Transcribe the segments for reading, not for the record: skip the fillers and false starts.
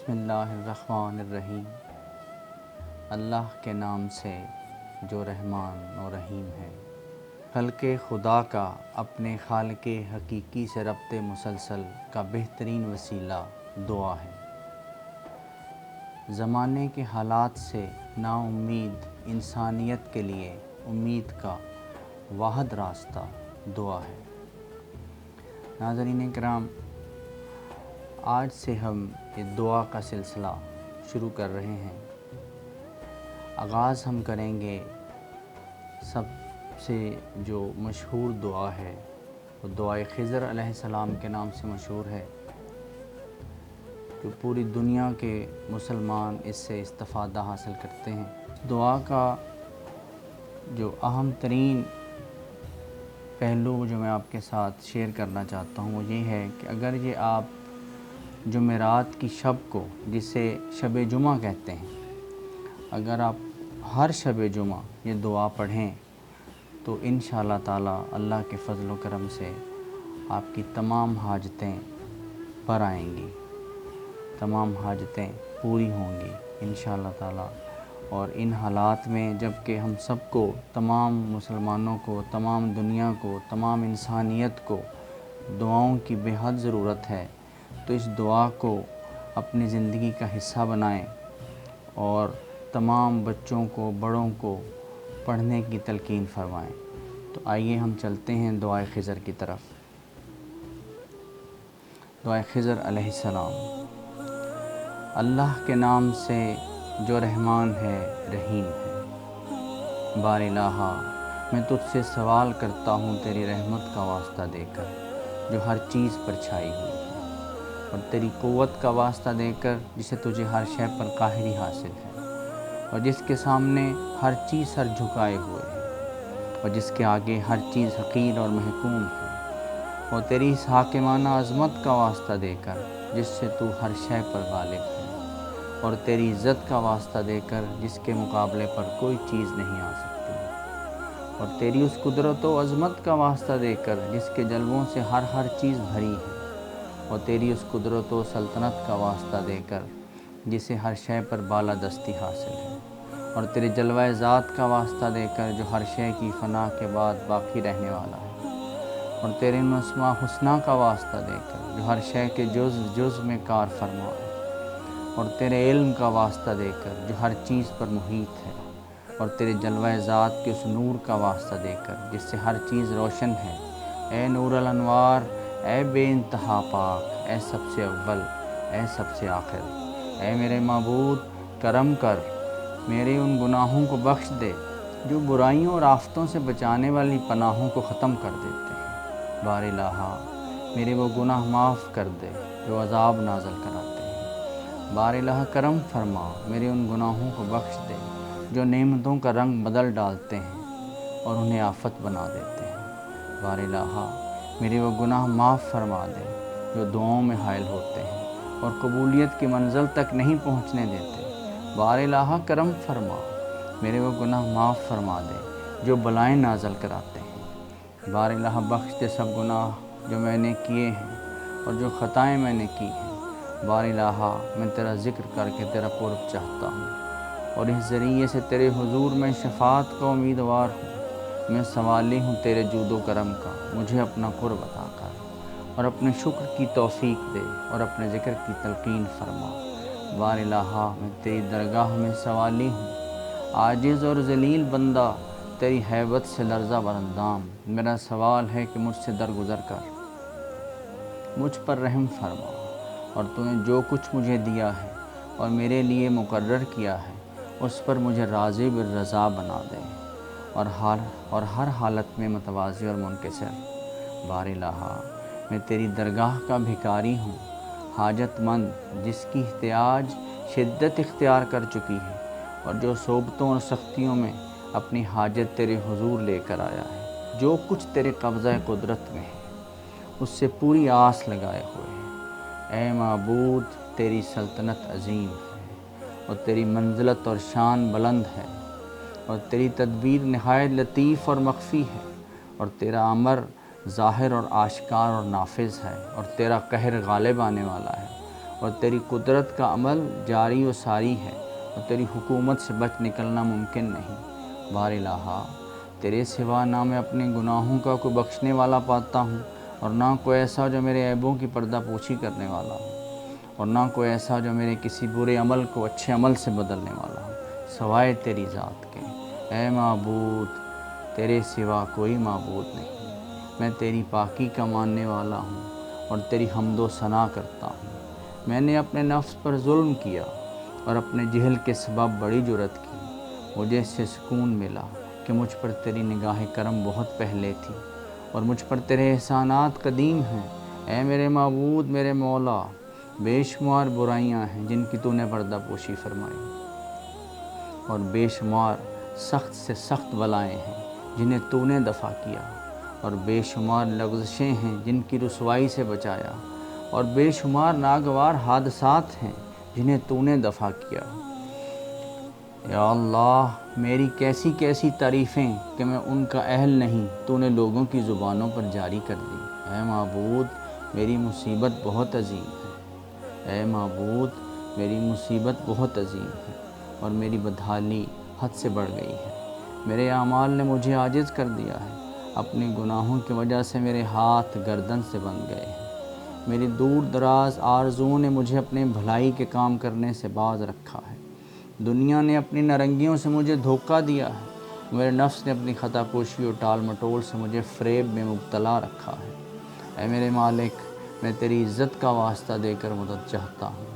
بسم اللہ الرحمن الرحیم۔ اللہ کے نام سے جو رحمان و رحیم ہے۔ خلق خدا کا اپنے خالق حقیقی سے ربط مسلسل کا بہترین وسیلہ دعا ہے۔ زمانے کے حالات سے نا امید انسانیت کے لیے امید کا واحد راستہ دعا ہے۔ ناظرین کرام، آج سے ہم یہ دعا کا سلسلہ شروع کر رہے ہیں۔ آغاز ہم کریں گے سب سے جو مشہور دعا ہے وہ دعائے خضر علیہ السلام کے نام سے مشہور ہے، جو پوری دنیا کے مسلمان اس سے استفادہ حاصل کرتے ہیں۔ دعا کا جو اہم ترین پہلو جو میں آپ کے ساتھ شیئر کرنا چاہتا ہوں وہ یہ ہے کہ اگر یہ آپ جمعرات کی شب کو، جسے شب جمعہ کہتے ہیں، اگر آپ ہر شب جمعہ یہ دعا پڑھیں تو انشاءاللہ تعالی اللہ کے فضل و کرم سے آپ کی تمام حاجتیں پر آئیں گی، تمام حاجتیں پوری ہوں گی انشاءاللہ تعالی۔ اور ان حالات میں جب کہ ہم سب کو، تمام مسلمانوں کو، تمام دنیا کو، تمام انسانیت کو دعاؤں کی بے حد ضرورت ہے، تو اس دعا کو اپنی زندگی کا حصہ بنائیں اور تمام بچوں کو، بڑوں کو پڑھنے کی تلقین فرمائیں۔ تو آئیے ہم چلتے ہیں دعائے خضر کی طرف۔ دعائے خضر علیہ السلام۔ اللہ کے نام سے جو رحمان ہے، رحیم ہے۔ بار الہا، میں تجھ سے سوال کرتا ہوں تیری رحمت کا واسطہ دے کر جو ہر چیز پر چھائی ہوئی ہے، اور تیری قوت کا واسطہ دے کر جسے تجھے ہر شے پر قاہری حاصل ہے، اور جس کے سامنے ہر چیز سر جھکائے ہوئے ہے، اور جس کے آگے ہر چیز حقیر اور محکوم ہے، اور تیری اس حاکمانہ عظمت کا واسطہ دے کر جس سے تو ہر شے پر غالب ہے، اور تیری عزت کا واسطہ دے کر جس کے مقابلے پر کوئی چیز نہیں آ سکتی، اور تیری اس قدرت و عظمت کا واسطہ دے کر جس کے جلووں سے ہر چیز بھری ہے، اور تیری اس قدرت و سلطنت کا واسطہ دے کر جسے ہر شے پر بالادستی حاصل ہے، اور تیرے جلوہ ذات کا واسطہ دے کر جو ہر شے کی فنا کے بعد باقی رہنے والا ہے، اور تیرے اسماء حسنہ کا واسطہ دے کر جو ہر شے کے جز میں کار فرما ہے، اور تیرے علم کا واسطہ دے کر جو ہر چیز پر محیط ہے، اور تیرے جلوہ ذات کے اس نور کا واسطہ دے کر جس سے ہر چیز روشن ہے۔ اے نور الانوار، اے بے انتہا پاک، اے سب سے اول، اے سب سے آخر، اے میرے معبود کرم کر، میرے ان گناہوں کو بخش دے جو برائیوں اور آفتوں سے بچانے والی پناہوں کو ختم کر دیتے ہیں۔ بار الہا، میرے وہ گناہ معاف کر دے جو عذاب نازل کراتے ہیں۔ بار الہا، کرم فرما، میرے ان گناہوں کو بخش دے جو نعمتوں کا رنگ بدل ڈالتے ہیں اور انہیں آفت بنا دیتے ہیں۔ بار الہا، میرے وہ گناہ معاف فرما دے جو دعاؤں میں حائل ہوتے ہیں اور قبولیت کی منزل تک نہیں پہنچنے دیتے۔ بار الہا، کرم فرما، میرے وہ گناہ معاف فرما دے جو بلائیں نازل کراتے ہیں۔ بار الہا، بخش دے سب گناہ جو میں نے کیے ہیں اور جو خطائیں میں نے کی ہیں۔ بار الہا، میں تیرا ذکر کر کے تیرا قرب چاہتا ہوں اور اس ذریعے سے تیرے حضور میں شفاعت کا امیدوار ہوں۔ میں سوالی ہوں تیرے جود و کرم کا، مجھے اپنا قرب عطا کر اور اپنے شکر کی توفیق دے اور اپنے ذکر کی تلقین فرما۔ بار الہا، میں تیری درگاہ میں سوالی ہوں، عاجز اور ذلیل بندہ تیری ہیبت سے لرزہ براندام۔ میرا سوال ہے کہ مجھ سے درگزر کر، مجھ پر رحم فرما، اور تو نے جو کچھ مجھے دیا ہے اور میرے لیے مقرر کیا ہے اس پر مجھے راضی بالرضا بنا دے، اور ہر حالت میں متواضع اور منکسر۔ بار الہا، میں تیری درگاہ کا بھکاری ہوں، حاجت مند جس کی احتیاج شدت اختیار کر چکی ہے اور جو صعوبتوں اور سختیوں میں اپنی حاجت تیرے حضور لے کر آیا ہے۔ جو کچھ تیرے قبضہ قدرت میں ہے اس سے پوری آس لگائے ہوئے ہیں۔ اے معبود، تیری سلطنت عظیم ہے اور تیری منزلت اور شان بلند ہے، اور تیری تدبیر نہایت لطیف اور مخفی ہے، اور تیرا امر ظاہر اور آشکار اور نافذ ہے، اور تیرا قہر غالب آنے والا ہے، اور تیری قدرت کا عمل جاری و ساری ہے، اور تیری حکومت سے بچ نکلنا ممکن نہیں۔ بار الہا، تیرے سوا نہ میں اپنے گناہوں کا کوئی بخشنے والا پاتا ہوں، اور نہ کوئی ایسا جو میرے عیبوں کی پردہ پوشی کرنے والا ہو، اور نہ کوئی ایسا جو میرے کسی برے عمل کو اچھے عمل سے بدلنے والا ہو، سوائے تیری ذات کے۔ اے معبود، تیرے سوا کوئی معبود نہیں۔ میں تیری پاکی کا ماننے والا ہوں اور تیری حمد و ثنا کرتا ہوں۔ میں نے اپنے نفس پر ظلم کیا اور اپنے جہل کے سبب بڑی جرات کی۔ مجھے اس سے سکون ملا کہ مجھ پر تیری نگاہ کرم بہت پہلے تھی اور مجھ پر تیرے احسانات قدیم ہیں۔ اے میرے معبود، میرے مولا، بے شمار برائیاں ہیں جن کی تو نے پردہ پوشی فرمائی، اور بے شمار سخت سے سخت بلائیں ہیں جنہیں تو نے دفع کیا، اور بے شمار لغزشیں ہیں جن کی رسوائی سے بچایا، اور بے شمار ناگوار حادثات ہیں جنہیں تو نے دفع کیا۔ یا اللہ، میری کیسی کیسی تعریفیں کہ میں ان کا اہل نہیں، تو نے لوگوں کی زبانوں پر جاری کر دی۔ اے معبود، میری مصیبت بہت عظیم ہے۔ اے معبود، میری مصیبت بہت عظیم ہے اور میری بدحالی حد سے بڑھ گئی ہے۔ میرے اعمال نے مجھے عاجز کر دیا ہے، اپنے گناہوں کی وجہ سے میرے ہاتھ گردن سے بندھ گئے ہیں۔ میری دور دراز آرزوؤں نے مجھے اپنے بھلائی کے کام کرنے سے باز رکھا ہے۔ دنیا نے اپنی نرنگیوں سے مجھے دھوکہ دیا ہے، میرے نفس نے اپنی خطا کوشی اور ٹال مٹول سے مجھے فریب میں مبتلا رکھا ہے۔ اے میرے مالک، میں تیری عزت کا واسطہ دے کر مدد چاہتا ہوں۔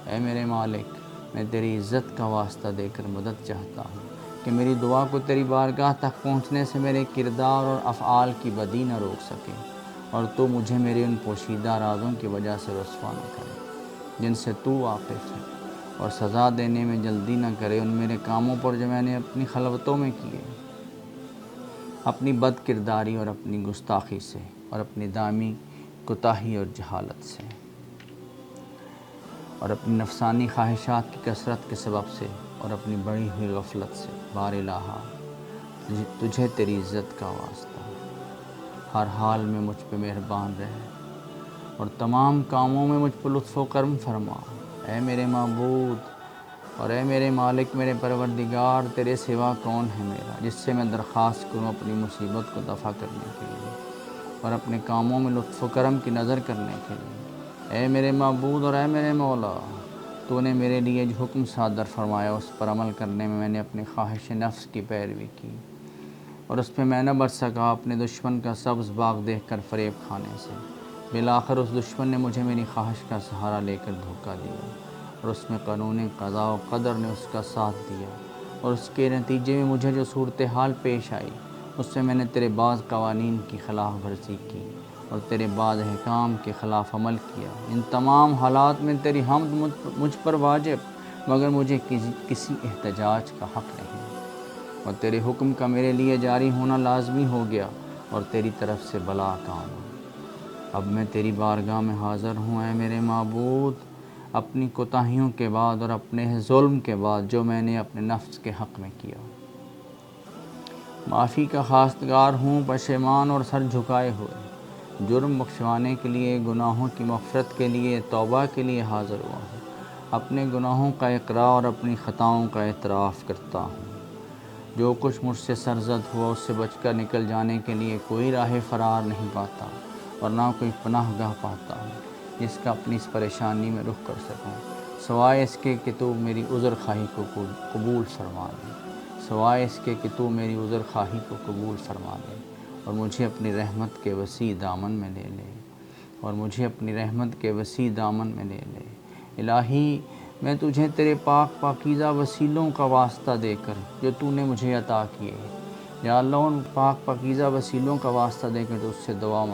اے میرے مالک، میں تیری عزت کا واسطہ دے کر مدد چاہتا ہوں کہ میری دعا کو تیری بارگاہ تک پہنچنے سے میرے کردار اور افعال کی بدی نہ روک سکے، اور تو مجھے میرے ان پوشیدہ رازوں کی وجہ سے رسوا نہ کرے جن سے تو واقف ہے، اور سزا دینے میں جلدی نہ کرے ان میرے کاموں پر جو میں نے اپنی خلوتوں میں کیے، اپنی بد کرداری اور اپنی گستاخی سے، اور اپنی دائمی کوتاہی اور جہالت سے، اور اپنی نفسانی خواہشات کی کثرت کے سبب سے، اور اپنی بڑی ہوئی غفلت سے۔ بار الہا، تجھے تیری عزت کا واسطہ، ہر حال میں مجھ پہ مہربان رہے اور تمام کاموں میں مجھ پر لطف و کرم فرما۔ اے میرے معبود اور اے میرے مالک، میرے پروردگار، تیرے سوا کون ہے میرا جس سے میں درخواست کروں اپنی مصیبت کو دفع کرنے کے لیے اور اپنے کاموں میں لطف و کرم کی نظر کرنے کے لیے۔ اے میرے معبود اور اے میرے مولا، تو نے میرے لیے جو حکم صادر فرمایا اس پر عمل کرنے میں نے اپنی خواہش نفس کی پیروی کی، اور اس پہ میں نہ بچ سکا اپنے دشمن کا سبز باغ دیکھ کر فریب کھانے سے۔ بالآخر اس دشمن نے مجھے میری خواہش کا سہارا لے کر دھوکہ دیا، اور اس میں قانون قضاء و قدر نے اس کا ساتھ دیا، اور اس کے نتیجے میں مجھے جو صورتحال پیش آئی اس سے میں نے تیرے بعض قوانین کی خلاف ورزی کی اور تیرے بعض احکام کے خلاف عمل کیا۔ ان تمام حالات میں تیری حمد مجھ پر واجب، مگر مجھے کسی احتجاج کا حق نہیں، اور تیرے حکم کا میرے لیے جاری ہونا لازمی ہو گیا، اور تیری طرف سے بلا کا آنا۔ اب میں تیری بارگاہ میں حاضر ہوں اے میرے معبود، اپنی کوتاہیوں کے بعد اور اپنے ظلم کے بعد جو میں نے اپنے نفس کے حق میں کیا۔ معافی کا خواستگار ہوں، پشیمان اور سر جھکائے ہوئے، جرم بخشوانے کے لیے، گناہوں کی مغفرت کے لیے، توبہ کے لیے حاضر ہوا ہوں۔ اپنے گناہوں کا اقرار اور اپنی خطاؤں کا اعتراف کرتا ہوں۔ جو کچھ مجھ سے سرزد ہوا اس سے بچ کر نکل جانے کے لیے کوئی راہ فرار نہیں پاتا اور نہ کوئی پناہ گاہ پاتا ہوں جس کا اپنی اس پریشانی میں رخ کر سکوں، سوائے اس کے کہ تو میری عذر خواہی کو قبول فرما لے، سوائے اس کے کہ تو میری عذر خواہی کو قبول فرما لے اور مجھے اپنی رحمت کے وسیع دامن میں لے لے، اور مجھے اپنی رحمت کے وسیع دامن میں لے لے۔ الہی، میں تجھے تیرے پاک پاکیزہ وسیلوں کا واسطہ دے کر جو تو نے مجھے عطا کیے، یا اللہ ان پاک پاکیزہ وسیلوں کا واسطہ دے کر تجھ سے دعا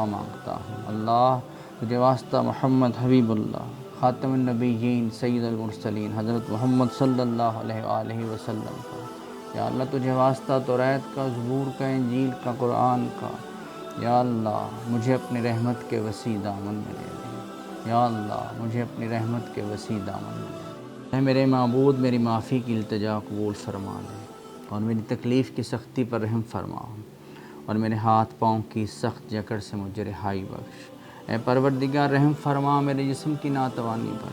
مانگتا ہوں۔ اللہ، تجھے واسطہ محمد حبیب اللہ، خاتم النبیین، سید المرسلین، حضرت محمد صلی اللہ علیہ وآلہ وسلم کا، یا اللہ تجھے واسطہ توریت کا، زبور کا، انجیل کا، قرآن کا، یا اللہ مجھے اپنی رحمت کے وسیع دامن میں لے لے، یا اللہ مجھے اپنی رحمت کے وسیع دامن میں لے لے۔ اے میرے معبود، میری معافی کی التجا قبول فرما لے اور میری تکلیف کی سختی پر رحم فرما، اور میرے ہاتھ پاؤں کی سخت جکڑ سے مجھے رہائی بخش۔ اے پروردگار رحم فرما میرے جسم کی ناتوانی پر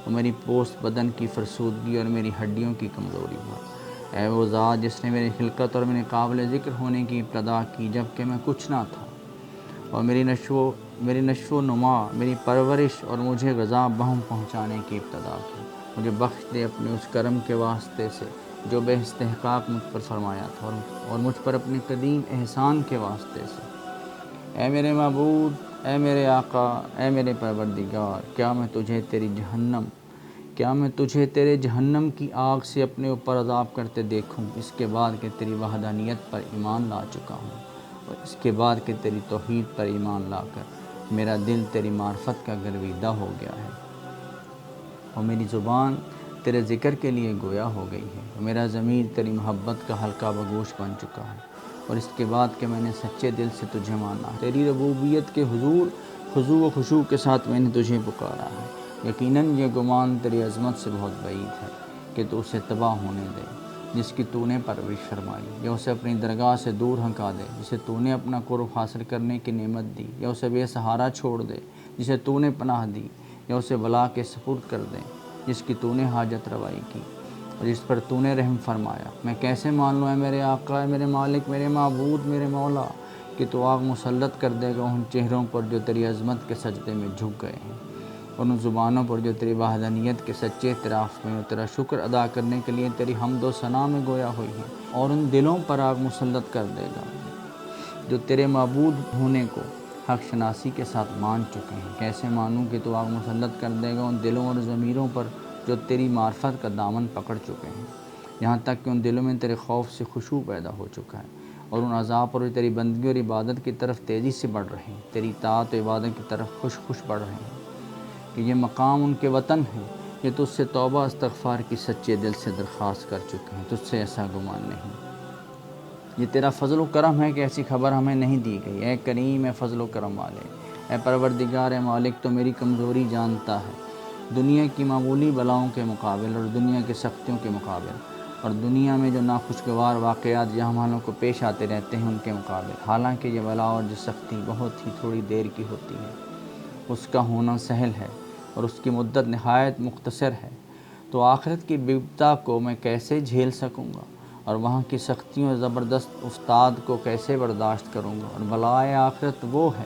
اور میری پوست بدن کی فرسودگی اور میری ہڈیوں کی کمزوری پر۔ اے وہ ذات جس نے میری خلقت اور میرے قابل ذکر ہونے کی ابتدا کی جب کہ میں کچھ نہ تھا، اور میری نشو و نما، میری پرورش اور مجھے غذا بہم پہنچانے کی ابتدا کی، مجھے بخش دے اپنے اس کرم کے واسطے سے جو بے استحقاق مجھ پر فرمایا تھا، اور مجھ پر اپنے قدیم احسان کے واسطے سے۔ اے میرے معبود، اے میرے آقا، اے میرے پروردگار، کیا میں تجھے تیرے جہنم کی آگ سے اپنے اوپر عذاب کرتے دیکھوں، اس کے بعد کہ تیری وحدانیت پر ایمان لا چکا ہوں، اور اس کے بعد کہ تیری توحید پر ایمان لا کر میرا دل تیری معرفت کا گرویدہ ہو گیا ہے، اور میری زبان تیرے ذکر کے لیے گویا ہو گئی ہے، اور میرا ضمیر تیری محبت کا حلقہ بگوش بن چکا ہے، اور اس کے بعد کہ میں نے سچے دل سے تجھے مانا ہے، تیری ربوبیت کے حضور خضوع و خشوع کے ساتھ میں نے تجھے پکارا ہے۔ یقیناً یہ گمان تیری عظمت سے بہت بعید ہے کہ تو اسے تباہ ہونے دے جس کی تو نے پرورش فرمائی، یا اسے اپنی درگاہ سے دور ہنکا دے جسے تو نے اپنا قرب حاصل کرنے کی نعمت دی، یا اسے بے سہارا چھوڑ دے جسے تو نے پناہ دی، یا اسے بلا کے سپرد کر دے جس کی تو نے حاجت روائی کی اور جس پر تو نے رحم فرمایا۔ میں کیسے مان لوں اے میرے آقا، اے میرے مالک، میرے معبود، میرے مولا، کہ تو آگ مسلط کر دے گا ان چہروں پر جو تیری عظمت کے سجدے میں جھک گئے ہیں، اور ان زبانوں پر جو تیری وحدانیت کے سچے اعتراف میں اور تیرا شکر ادا کرنے کے لیے تیری حمد و ثنا میں گویا ہوئی ہیں، اور ان دلوں پر آگ مسلط کر دے گا جو تیرے معبود ہونے کو حق شناسی کے ساتھ مان چکے ہیں۔ کیسے مانوں کہ تو آگ مسلط کر دے گا ان دلوں اور ضمیروں پر جو تیری معرفت کا دامن پکڑ چکے ہیں، یہاں تک کہ ان دلوں میں تیرے خوف سے خشوع پیدا ہو چکا ہے، اور ان عذاب پر تیری بندگی اور عبادت کی طرف تیزی سے بڑھ رہے ہیں، تیری اطاعت و عبادت کی طرف خوش بڑھ رہے ہیں، کہ یہ مقام ان کے وطن ہے، یہ تجھ سے توبہ استغفار کی سچے دل سے درخواست کر چکے ہیں، تجھ سے ایسا گمان نہیں۔ یہ تیرا فضل و کرم ہے کہ ایسی خبر ہمیں نہیں دی گئی۔ اے کریم، اے فضل و کرم والے، اے پروردگار، اے مالک، تو میری کمزوری جانتا ہے، دنیا کی معمولی بلاؤں کے مقابل اور دنیا کی سختیوں کے مقابل، اور دنیا میں جو ناخوشگوار واقعات جہاں ہماروں کو پیش آتے رہتے ہیں ان کے مقابل، حالانکہ یہ بلا اور یہ سختی بہت ہی تھوڑی دیر کی ہوتی ہے، اس کا ہونا سہل ہے اور اس کی مدت نہایت مختصر ہے، تو آخرت کی بپتا کو میں کیسے جھیل سکوں گا، اور وہاں کی سختیوں اور زبردست افتاد کو کیسے برداشت کروں گا۔ اور بلائے آخرت وہ ہے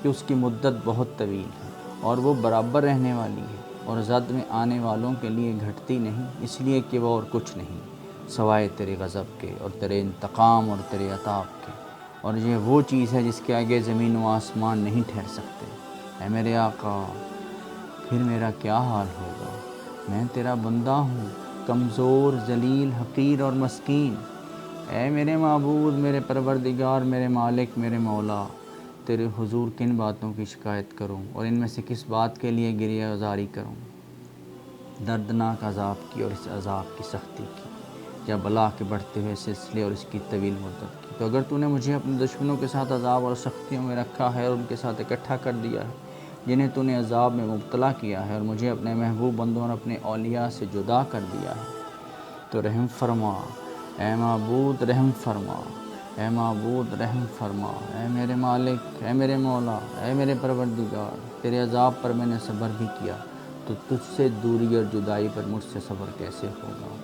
کہ اس کی مدت بہت طویل ہے اور وہ برابر رہنے والی ہے، اور زد میں آنے والوں کے لیے گھٹتی نہیں، اس لیے کہ وہ اور کچھ نہیں سوائے تیرے غضب کے اور تیرے انتقام اور تیرے عطاب کے، اور یہ وہ چیز ہے جس کے آگے زمین و آسمان نہیں ٹھہر سکتے۔ اے میرے آقا، پھر میرا کیا حال ہوگا؟ میں تیرا بندہ ہوں، کمزور، ذلیل، حقیر اور مسکین۔ اے میرے معبود، میرے پروردگار، میرے مالک، میرے مولا، تیرے حضور کن باتوں کی شکایت کروں اور ان میں سے کس بات کے لیے گریہ زاری کروں؟ دردناک عذاب کی اور اس عذاب کی سختی کی، یا بلا کے بڑھتے ہوئے سلسلے اور اس کی طویل مدت کی۔ تو اگر تو نے مجھے اپنے دشمنوں کے ساتھ عذاب اور سختیوں میں رکھا ہے اور ان کے ساتھ اکٹھا کر دیا ہے جنہیں تو نے عذاب میں مبتلا کیا ہے، اور مجھے اپنے محبوب بندوں اور اپنے اولیاء سے جدا کر دیا ہے، تو رحم فرما اے معبود، رحم فرما اے معبود، رحم فرما اے میرے مالک، اے میرے مولا، اے میرے پروردگار۔ تیرے عذاب پر میں نے صبر بھی کیا، تو تجھ سے دوری اور جدائی پر مجھ سے صبر کیسے ہوگا؟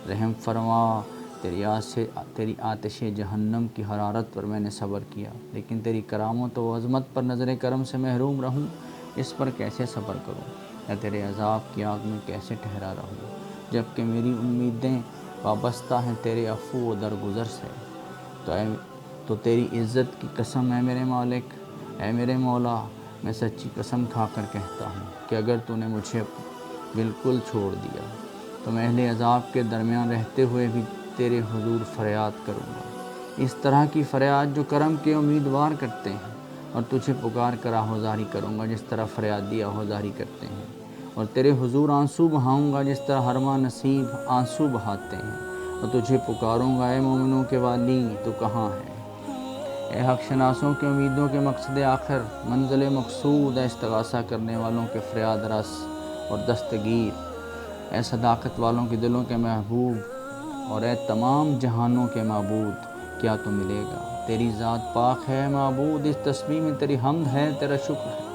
رحم فرما، تیری آتش جہنم کی حرارت پر میں نے صبر کیا، لیکن تیری کرامت و عظمت پر نظر کرم سے محروم رہوں، اس پر کیسے صبر کروں؟ یا تیرے عذاب کی آگ میں کیسے ٹھہرا رہوں، جبکہ میری امیدیں وابستہ ہیں تیرے عفو و درگزر سے؟ تو تیری عزت کی قسم اے میرے مالک، اے میرے مولا، میں سچی قسم کھا کر کہتا ہوں کہ اگر تو نے مجھے بالکل چھوڑ دیا تو میں اہل عذاب کے درمیان رہتے ہوئے بھی تیرے حضور فریاد کروں گا، اس طرح کی فریاد جو کرم کے امیدوار کرتے ہیں، اور تجھے پکار کر آہوزاری کروں گا جس طرح فریادی آہوزاری کرتے ہیں، اور تیرے حضور آنسو بہاؤں گا جس طرح حرمہ نصیب آنسو بہاتے ہیں، اور تجھے پکاروں گا اے مومنوں کے والی، تو کہاں ہے؟ اے حق شناسوں کے امیدوں کے مقصد آخر، منزل مقصود، اے استغاثہ کرنے والوں کے فریاد رس اور دستگیر، اے صداقت والوں کے دلوں کے محبوب، اور اے تمام جہانوں کے معبود، کیا تو ملے گا؟ تیری ذات پاک ہے معبود، اس تسبیح میں تیری حمد ہے، تیرا شکر ہے۔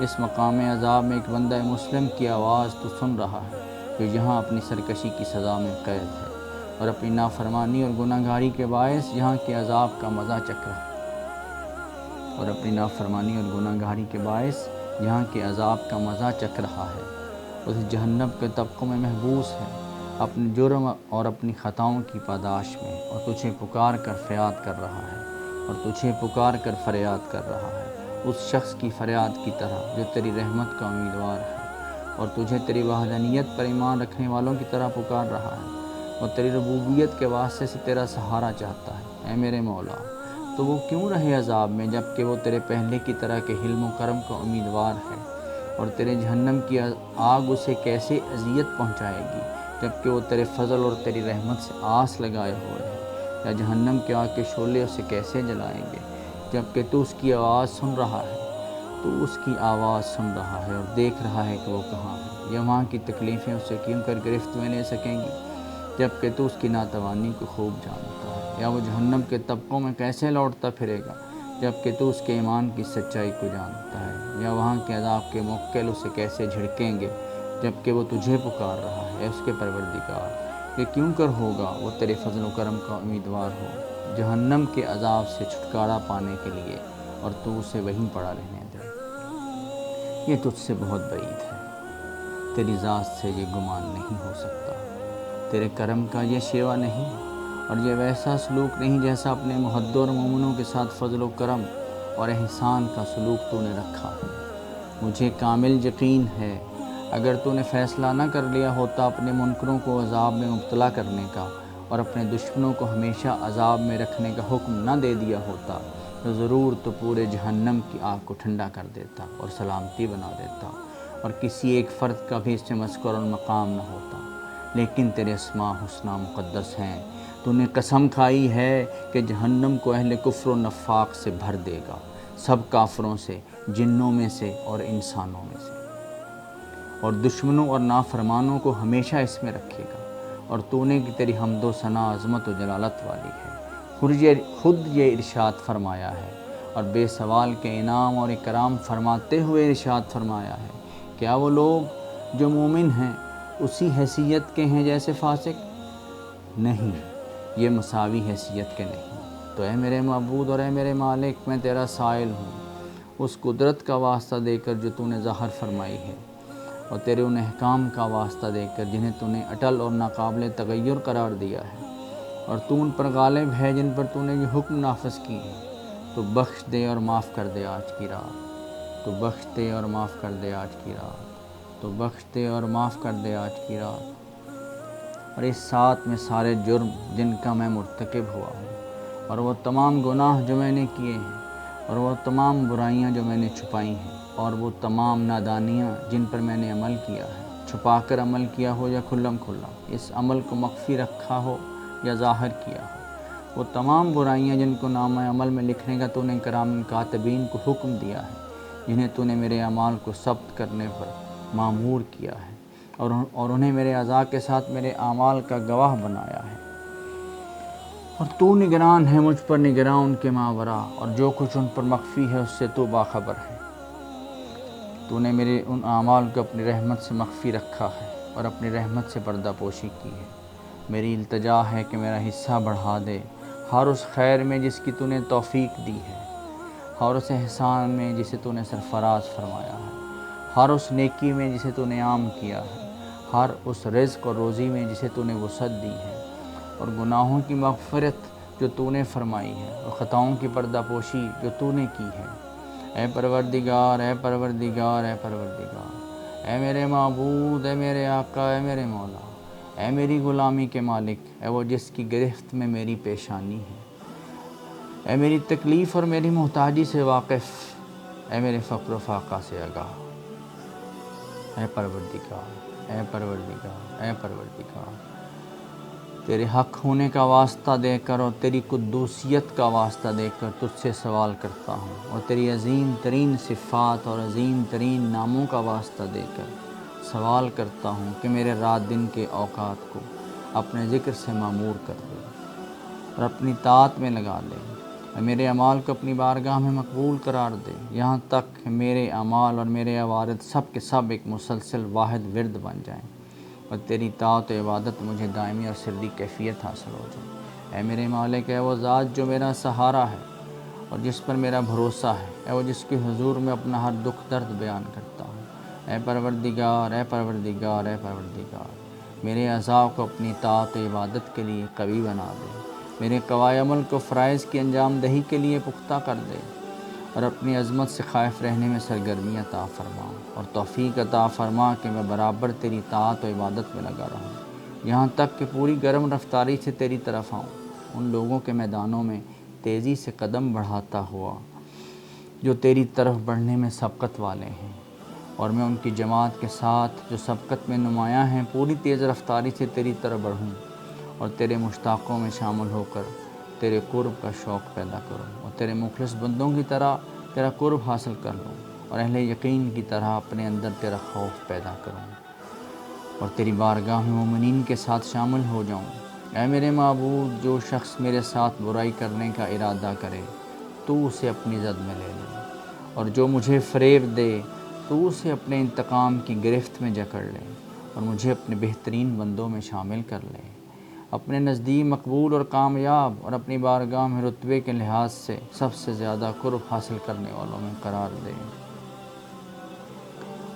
اس مقام عذاب میں ایک بندہ مسلم کی آواز تو سن رہا ہے جو یہاں اپنی سرکشی کی سزا میں قید ہے اور اپنی نافرمانی اور گناہ گاری کے باعث یہاں کے عذاب کا مزہ چکھ رہا ہے اور اپنی نافرمانی اور گناہ گاری کے باعث یہاں کے عذاب کا مزہ چکھ رہا ہے، اس جہنم کے طبقوں میں محبوس ہے اپنے جرم اور اپنی خطاؤں کی پاداش میں، اور تجھے پکار کر فریاد کر رہا ہے اور تجھے پکار کر فریاد کر رہا ہے اس شخص کی فریاد کی طرح جو تیری رحمت کا امیدوار ہے اور تجھے تیری وحدانیت پر ایمان رکھنے والوں کی طرح پکار رہا ہے اور تیری ربوبیت کے واسطے سے تیرا سہارا چاہتا ہے۔ اے میرے مولا، تو وہ کیوں رہے عذاب میں جب کہ وہ تیرے پہلے کی طرح کے حلم و کرم کا امیدوار ہے، اور تیرے جہنم کی آگ اسے کیسے اذیت پہنچائے گی جب کہ وہ تیرے فضل اور تیری رحمت سے آس لگائے ہوئے ہے، یا جہنم کے آگ کے شعلے اسے کیسے جلائیں گے جب کہ تو اس کی آواز سن رہا ہے، تو اس کی آواز سن رہا ہے اور دیکھ رہا ہے کہ وہ کہاں ہے، یا وہاں کی تکلیفیں اسے کیوں کر گرفت میں لے سکیں گی جب کہ تو اس کی ناتوانی کو خوب جانتا ہے، یا وہ جہنم کے طبقوں میں کیسے لوٹتا پھرے گا جب کہ تو اس کے ایمان کی سچائی کو جانتا ہے، یا وہاں کے عذاب کے موکل اسے کیسے جھڑکیں گے جب کہ وہ تجھے پکار رہا ہے۔ اس کے پروردگار، یہ کیوں کر ہوگا وہ تیرے فضل و کرم کا امیدوار ہو جہنم کے عذاب سے چھٹکارا پانے کے لیے، اور تو اسے وہیں پڑا رہنے دے۔ یہ تجھ سے بہت بعید ہے، تیری ذات سے یہ گمان نہیں ہو سکتا، تیرے کرم کا یہ شیوا نہیں اور یہ ویسا سلوک نہیں جیسا اپنے محدور مومنوں کے ساتھ فضل و کرم اور احسان کا سلوک تو نے رکھا ہے۔ مجھے کامل یقین ہے اگر تو نے فیصلہ نہ کر لیا ہوتا اپنے منکروں کو عذاب میں مبتلا کرنے کا اور اپنے دشمنوں کو ہمیشہ عذاب میں رکھنے کا حکم نہ دے دیا ہوتا تو ضرور تو پورے جہنم کی آگ کو ٹھنڈا کر دیتا اور سلامتی بنا دیتا اور کسی ایک فرد کا بھی اس سے مذکور مقام نہ ہوتا، لیکن تیرے اسماء حسنہ مقدس ہیں، تو نے قسم کھائی ہے کہ جہنم کو اہل کفر و نفاق سے بھر دے گا، سب کافروں سے، جنوں میں سے اور انسانوں میں سے، اور دشمنوں اور نافرمانوں کو ہمیشہ اس میں رکھے گا، اور تو نے کہ تیری حمد و ثنا عظمت و جلالت والی ہے، خود یہ ارشاد فرمایا ہے اور بے سوال کے انعام اور اکرام فرماتے ہوئے ارشاد فرمایا ہے، کیا وہ لوگ جو مومن ہیں اسی حیثیت کے ہیں جیسے فاسق؟ نہیں، یہ مساوی حیثیت کے نہیں۔ تو اے میرے معبود اور اے میرے مالک، میں تیرا سائل ہوں اس قدرت کا واسطہ دے کر جو تو نے ظاہر فرمائی ہے، اور تیرے ان احکام کا واسطہ دے کر جنہیں تو نے اٹل اور ناقابل تغیر قرار دیا ہے، اور تو ان پر غالب ہے جن پر تو نے یہ حکم نافذ کی ہے۔ تو بخش دے اور معاف کر دے آج کی رات، تو بخش دے اور معاف کر دے آج کی رات، تو بخش دے اور معاف کر دے آج کی رات، اور اس ساتھ میں سارے جرم جن کا میں مرتکب ہوا ہوں، اور وہ تمام گناہ جو میں نے کیے ہیں، اور وہ تمام برائیاں جو میں نے چھپائی ہیں، اور وہ تمام نادانیاں جن پر میں نے عمل کیا ہے، چھپا کر عمل کیا ہو یا کھلم کھلا، اس عمل کو مخفی رکھا ہو یا ظاہر کیا ہو، وہ تمام برائیاں جن کو نامہ عمل میں لکھنے کا تو نے کرام کاتبین کو حکم دیا ہے، جنہیں تو نے میرے اعمال کو ثبت کرنے پر مامور کیا ہے، اور انہیں میرے اعضاء کے ساتھ میرے اعمال کا گواہ بنایا ہے، اور تو نگران ہے مجھ پر نگراں ان کے ماوراء، اور جو کچھ ان پر مخفی ہے اس سے تو باخبر ہے۔ تو نے میرے ان اعمال کو اپنی رحمت سے مخفی رکھا ہے اور اپنی رحمت سے پردہ پوشی کی ہے۔ میری التجا ہے کہ میرا حصہ بڑھا دے ہر اس خیر میں جس کی تو نے توفیق دی ہے، ہر اس احسان میں جسے تو نے سرفراز فرمایا ہے، ہر اس نیکی میں جسے تو نے عام کیا ہے، ہر اس رزق اور روزی میں جسے تو نے وسعت دی ہے، اور گناہوں کی مغفرت جو تو نے فرمائی ہے، اور خطاؤں کی پردہ پوشی جو تو نے کی ہے۔ اے پروردگار، اے پروردگار، اے پروردگار، اے میرے معبود، اے میرے آقا، اے میرے مولا، اے میری غلامی کے مالک، اے وہ جس کی گرفت میں میری پیشانی ہے، اے میری تکلیف اور میری محتاجی سے واقف، اے میرے فقر و فاقہ سے آگاہ، اے پروردگار، اے پروردگار، اے پروردگار، تیرے حق ہونے کا واسطہ دے کر اور تیری قدوسیت کا واسطہ دے کر تجھ سے سوال کرتا ہوں، اور تیری عظیم ترین صفات اور عظیم ترین ناموں کا واسطہ دے کر سوال کرتا ہوں کہ میرے رات دن کے اوقات کو اپنے ذکر سے معمور کر دے اور اپنی طاعت میں لگا لے، میرے اعمال کو اپنی بارگاہ میں مقبول قرار دے، یہاں تک کہ میرے اعمال اور میرے عوارض سب کے سب ایک مسلسل واحد ورد بن جائیں اور تیری طاعت و عبادت مجھے دائمی اور سری کیفیت حاصل ہو جائے۔ اے میرے مالک، اے وہ ذات جو میرا سہارا ہے اور جس پر میرا بھروسہ ہے، اے وہ جس کے حضور میں اپنا ہر دکھ درد بیان کرتا ہوں، اے پروردگار، اے پروردگار، اے پروردگار، میرے اعضاء کو اپنی طاعت و عبادت کے لیے قوی بنا دے، میرے قوائے عمل کو فرائض کی انجام دہی کے لیے پختہ کر دے اور اپنی عظمت سے خائف رہنے میں سرگرمی عطا فرما اور توفیق عطا فرما کہ میں برابر تیری طاعت و عبادت میں لگا رہوں، یہاں تک کہ پوری گرم رفتاری سے تیری طرف آؤں، ان لوگوں کے میدانوں میں تیزی سے قدم بڑھاتا ہوا جو تیری طرف بڑھنے میں سبقت والے ہیں، اور میں ان کی جماعت کے ساتھ جو سبقت میں نمایاں ہیں پوری تیز رفتاری سے تیری طرف بڑھوں اور تیرے مشتاقوں میں شامل ہو کر تیرے قرب کا شوق پیدا کروں اور تیرے مخلص بندوں کی طرح تیرا قرب حاصل کر لوں اور اہل یقین کی طرح اپنے اندر تیرا خوف پیدا کروں اور تیری بارگاہ میں مومنین کے ساتھ شامل ہو جاؤں۔ اے میرے معبود، جو شخص میرے ساتھ برائی کرنے کا ارادہ کرے تو اسے اپنی زد میں لے لے، اور جو مجھے فریب دے تو اسے اپنے انتقام کی گرفت میں جکڑ لے اور مجھے اپنے بہترین بندوں میں شامل کر لے، اپنے نزدیک مقبول اور کامیاب اور اپنی بارگاہ میں رتبے کے لحاظ سے سب سے زیادہ قرب حاصل کرنے والوں میں قرار دے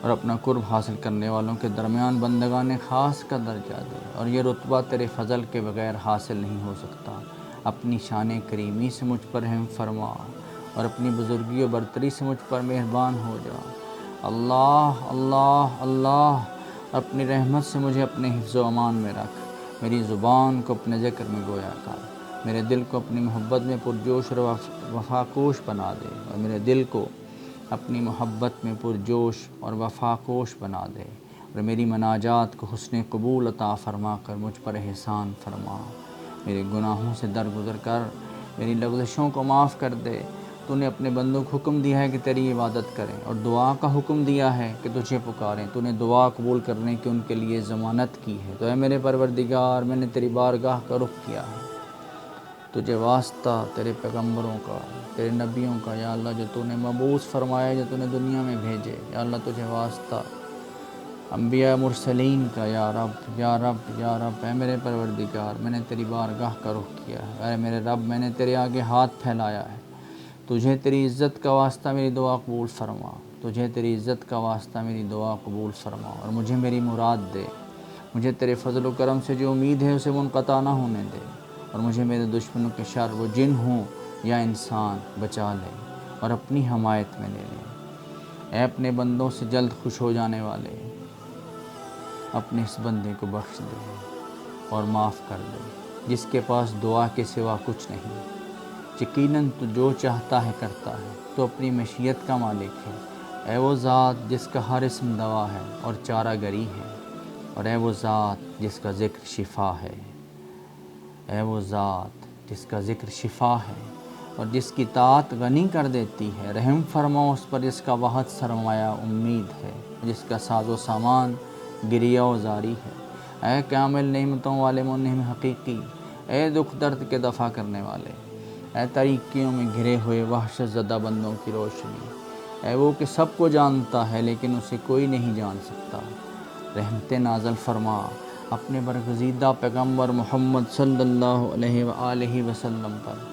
اور اپنا قرب حاصل کرنے والوں کے درمیان بندگان خاص کا درجہ دے، اور یہ رتبہ تیرے فضل کے بغیر حاصل نہیں ہو سکتا۔ اپنی شان کریمی سے مجھ پر رحم فرما اور اپنی بزرگی و برتری سے مجھ پر مہربان ہو جا۔ اللہ اللہ اللہ، اپنی رحمت سے مجھے اپنے حفظ و امان میں رکھ، میری زبان کو اپنے ذکر میں گویا کر، میرے دل کو اپنی محبت میں پرجوش اور وفاکوش بنا دے اور میرے دل کو اپنی محبت میں پرجوش اور وفاکوش بنا دے اور میری مناجات کو حسن قبول عطا فرما کر مجھ پر احسان فرما، میرے گناہوں سے درگزر کر میری لغزشوں کو معاف کر دے۔ تو نے اپنے بندوں کو حکم دیا ہے کہ تیری عبادت کریں اور دعا کا حکم دیا ہے کہ تجھے پکاریں، تو نے دعا قبول کرنے کی ان کے لیے ضمانت کی ہے۔ تو اے میرے پروردگار، میں نے تیری بارگاہ کا رخ کیا ہے، تجھے واسطہ تیرے پیغمبروں کا، تیرے نبیوں کا، یا اللہ جو تو نے مبعوث فرمایا، جو تو نے دنیا میں بھیجے، یا اللہ تجھے واسطہ انبیاء مرسلین کا، یا رب یا رب یا رب۔ اے میرے پروردگار، میں نے تیری بارگاہ کا رخ کیا ہے، اے میرے رب میں نے تیرے آگے ہاتھ پھیلایا ہے، تجھے تیری عزت کا واسطہ میری دعا قبول فرما، تجھے تیری عزت کا واسطہ میری دعا قبول فرما اور مجھے میری مراد دے، مجھے تیرے فضل و کرم سے جو امید ہے اسے منقطع نہ ہونے دے اور مجھے میرے دشمنوں کے شر، وہ جن ہوں یا انسان، بچا لے اور اپنی حمایت میں لے لے۔ اے اپنے بندوں سے جلد خوش ہو جانے والے، اپنے اس بندے کو بخش دے اور معاف کر دے جس کے پاس دعا کے سوا کچھ نہیں۔ یقیناً تو جو چاہتا ہے کرتا ہے، تو اپنی مشیت کا مالک ہے۔ اے وہ ذات جس کا ہر اسم دوا ہے اور چارہ گری ہے، اور اے وہ ذات جس کا ذکر شفا ہے، اے وہ ذات جس کا ذکر شفا ہے اور جس کی طاعت غنی کر دیتی ہے، رحم فرما اس پر جس کا واحد سرمایہ امید ہے، جس کا ساز و سامان گریہ و زاری ہے۔ اے کامل نعمتوں والے منعم حقیقی، اے دکھ درد کے دفع کرنے والے، اے تاریکیوں میں گھرے ہوئے وحشت زدہ بندوں کی روشنی، اے وہ کہ سب کو جانتا ہے لیکن اسے کوئی نہیں جان سکتا، رحمت نازل فرما اپنے برگزیدہ پیغمبر محمد صلی اللہ علیہ وآلہ وسلم پر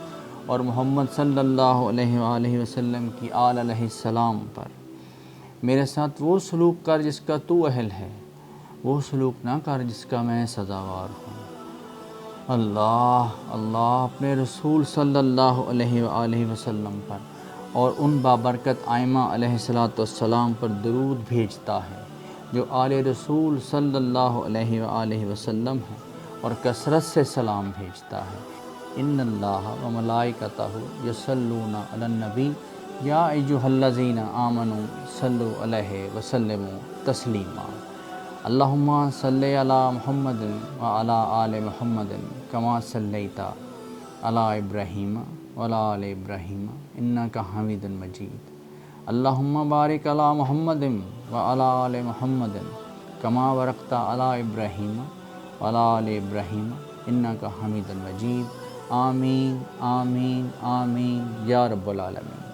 اور محمد صلی اللہ علیہ وآلہ وسلم کی آل علیہ السلام پر۔ میرے ساتھ وہ سلوک کر جس کا تو اہل ہے، وہ سلوک نہ کر جس کا میں سزاوار ہوں۔ اللہ اللہ اپنے رسول صلی اللہ علیہ وآلہ وسلم پر اور ان بابرکت ائمہ علیہ السلام پر درود بھیجتا ہے جو آل رسول صلی اللہ علیہ وآلہ وسلم ہے اور کثرت سے سلام بھیجتا ہے۔ ان اللہ و ملائکتہ یصلون علی النبی یا ایھا الذین آمنوا صلوا علیہ وسلموا تسلیما۔ اللہم صلی علی محمد وعلی آل محمد کما صلیت علی ابراہیم وعلی آل ابراہیم انک حمید مجید۔ اللہم بارک علی محمد وعلی آل محمد کما بارکت علی ابراہیم وعلی آل ابراہیم انک حمید مجید۔ آمین آمین آمین یا رب العالمین۔